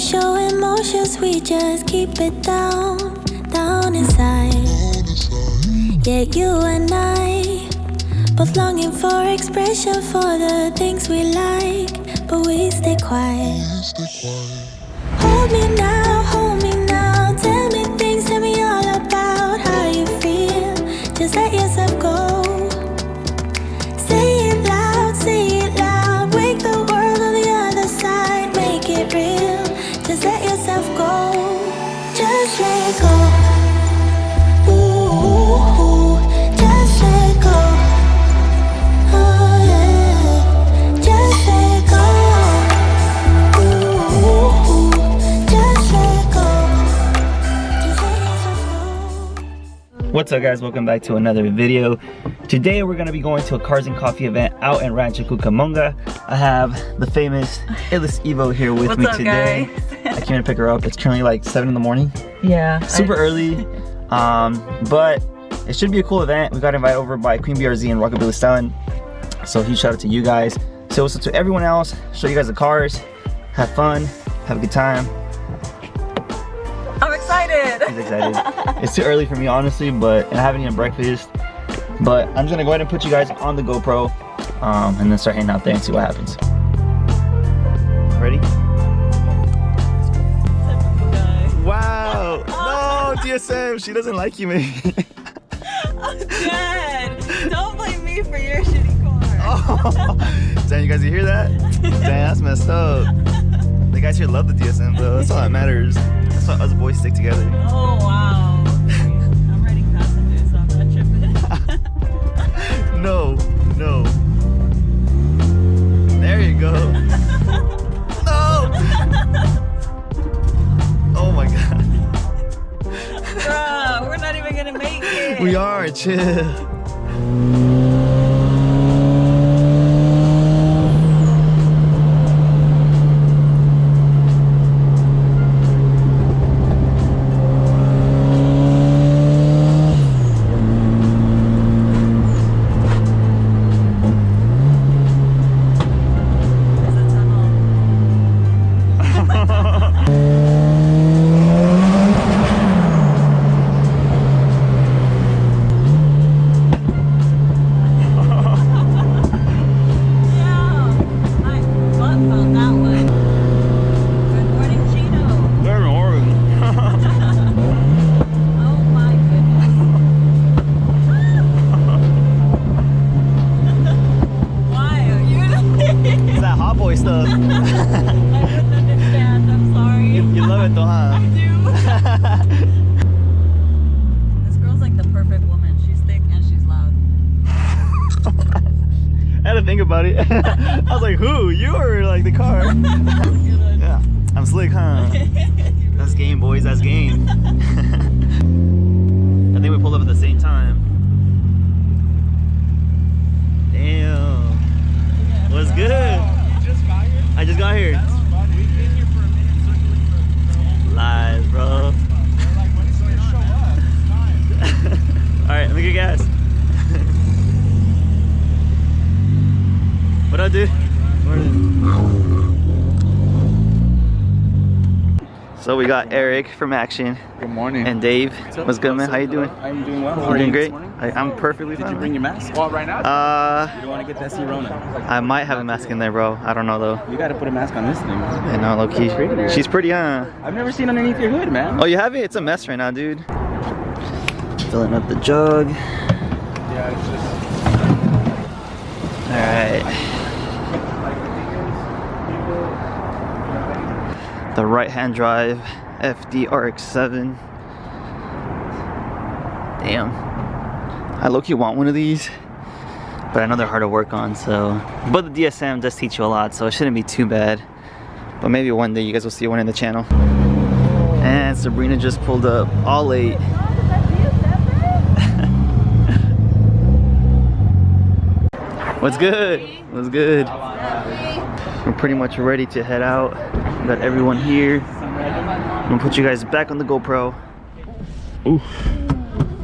show emotions, we just keep it down, down inside. Yeah, you and I, both longing for expression for the things we like, but we stay quiet. Hold me now, tell me things, tell me all about how you feel. Just let yourself go. Say it loud, wake the world on the other side, make it real. Just let yourself go, just let go. Ooh, just let go. Oh yeah, just let go. Ooh, just let go. Just let yourself go. What's up guys, welcome back to another video. Today we're gonna be going to a Cars and Coffee event out in Rancho Cucamonga. I have the famous Illis Evo here with me today. I came to pick her up. It's currently like 7 in the morning. Yeah. Super early. But it should be a cool event. We got invited over by Queen BRZ and Rockabilly Styling. So huge shout out to you guys. So what's up to everyone else. Show you guys the cars. Have fun. Have a good time. I'm excited. He's excited. It's too early for me honestly, but I haven't eaten breakfast. But I'm just gonna go ahead and put you guys on the GoPro and then start hanging out there and see what happens. Ready? Wow! No, DSM, she doesn't like you, man. I'm dead. Don't blame me for your shitty car. Oh, damn, you guys, you hear that? Damn, that's messed up. The guys here love the DSM though. That's all that matters. That's why us boys stick together. Oh wow. Okay. I'm writing passengers, so I'm not tripping. No. There you go. No! Oh my god. Bruh, we're not even gonna make it. We are, chill. Stuff. I didn't understand, I'm sorry. You love it though, huh? I do. This girl's like the perfect woman. She's thick and she's loud. I had to think about it. I was like, who? You or like the car? Yeah, I'm slick, huh? That's game, boys, that's game. I think we pulled up at the same time. Damn. What's good? I just got here. We've been here for a minute circling the Lies, bro. They're like, when it's gonna show up? It's time. Alright, let me get gas. What up, dude? So we got Eric from Action. Good morning. And Dave. What's good, man? How you doing? I'm doing well. You doing great? I'm perfectly fine. Did you bring your mask? Well, right now? You don't want to get that Rona. I might have a mask in there, bro. I don't know though. You got to put a mask on this thing. I know, low key. She's pretty, huh? I've never seen underneath your hood, man. Oh, you have it? It's a mess right now, dude. Filling up the jug. Yeah, it's just... Alright. The right-hand drive FD-RX-7. Damn. I low-key want one of these, but I know they're hard to work on, so. But the DSM does teach you a lot, so it shouldn't be too bad. But maybe one day you guys will see one in the channel. And Sabrina just pulled up, all late. What's good? What's good? We're pretty much ready to head out. We got everyone here. I'm gonna put you guys back on the GoPro. Oof.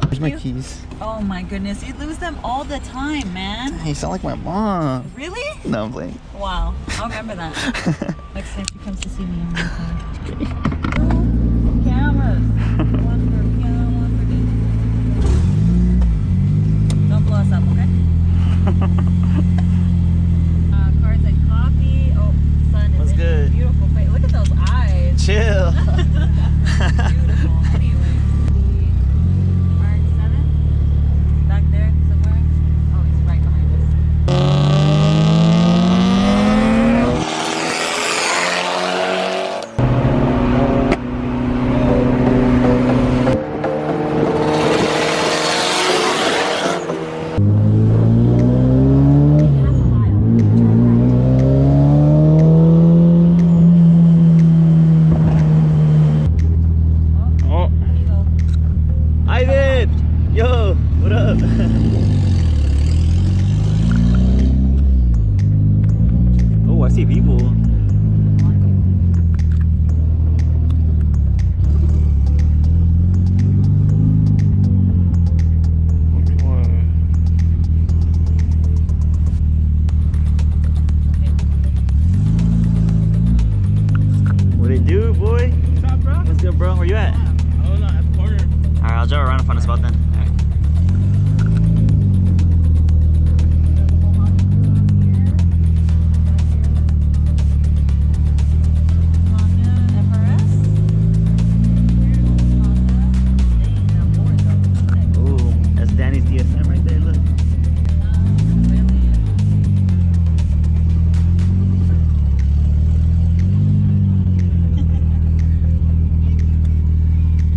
Where's my keys? Oh my goodness, you lose them all the time, man. You sound like my mom. Really? No, I'm playing. Wow, I'll remember that. Next time she comes to see me in my car. Cameras. One for piano, one for this. Don't blow us up, okay? Cards and coffee. Oh, sun is What's in good? beautiful face. Look at those eyes. Chill. Beautiful. Anyway, the RX-7 back there somewhere. Oh, he's right behind us. Oh, Ivan! Yo, what up? Oh, I see people. What it do, boy? What's up, bro? What's good, bro? Where you at? Oh, no, at the corner. Alright, I'll drive around and find a spot then. Alright. Ooh, that's Danny's DSM right there, look.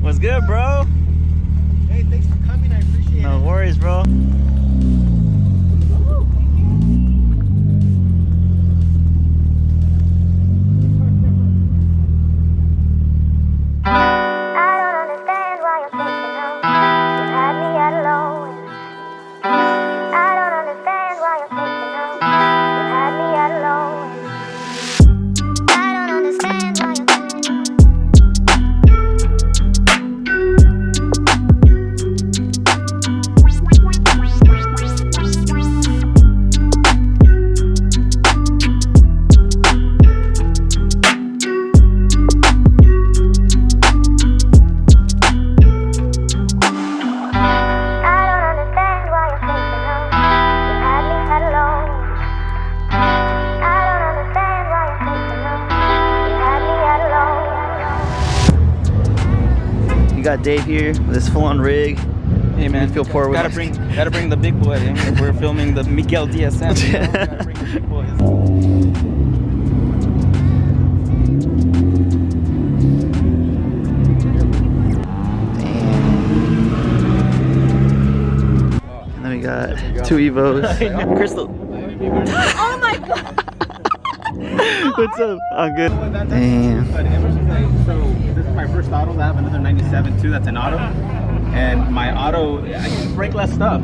What's good, bro? Hey, thanks for coming. I appreciate No worries, bro. I don't understand why you're thinking of you had me at alone. I don't understand why you're thinking of you had me at alone. I don't understand why you're You got Dave here with his full-on rig. Hey, man. We feel poor with gotta us. bring the big boy in. We're filming the Miguel DSM. You know? Gotta bring the big boys. And then we got two Evos. Crystal. Oh my god! What's up? I'm good. Damn. But ever since so this is my first auto. I have another 97 too. That's an auto. And my auto, I can break less stuff.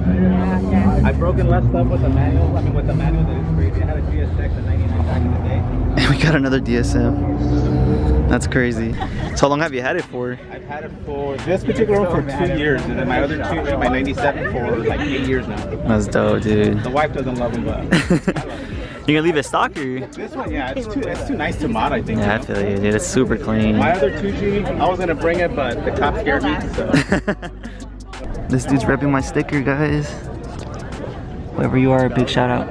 I've broken less stuff with the manual. I mean, with the manual, that is crazy. I had a GSX at 99 back in the day. And we got another DSM. That's crazy. So how long have you had it for? I've had it for this particular one for 2 years, and then my other two, my 97 for like 8 years now. That's dope, dude. The wife doesn't love them, but I love them. You're gonna leave it stock or? This one, yeah, it's too nice to mod, I think. Yeah, I you know? feel you, dude. It's super clean. My other 2G, I was gonna bring it, but the cops scared me, so. This dude's repping my sticker, guys. Whoever you are, big shout out.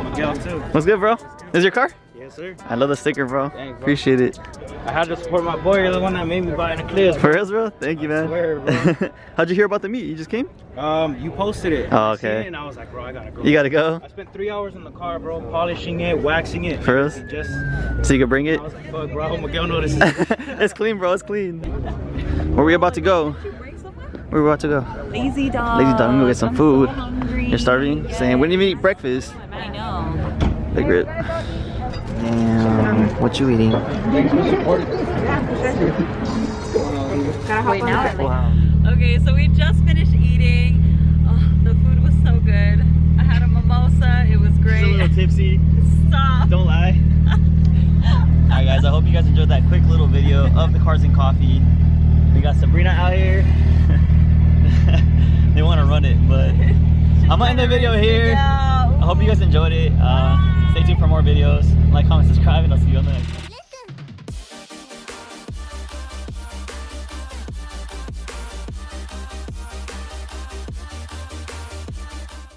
Miguel too. What's good, bro? This is your car? Yes, sir. I love the sticker, bro. Thanks, bro. Appreciate it. I had to support my boy. You're the one that made me buy the clears. For real, bro? Thank you, man. swear, bro. How'd you hear about the meet? You just came? You posted it. Oh, I seen okay. it and I was like, bro, I gotta go. You gotta go? I spent 3 hours in the car, bro, polishing it, waxing it. For real? Just, So you can bring it? I was like, fuck, bro, I hope Miguel notices. It's clean, bro. It's clean. Where we about to go? Where we about to go? Lazy dog. Lazy dog. I'm gonna go get some food. So hungry. You're starving? Saying, when did you eat breakfast? I know. Big rip. Damn. What you eating? Wait, now Wow. Okay, so we just finished eating. Oh, the food was so good. I had a mimosa. It was Just a great. little tipsy. Stop. Don't lie. Alright guys, I hope you guys enjoyed that quick little video of the cars and coffee. We got Sabrina out here. They want to run it, but I'm gonna end the video here. I hope you guys enjoyed it. Stay tuned for more videos. Like, comment, subscribe, and I'll see you on the next one.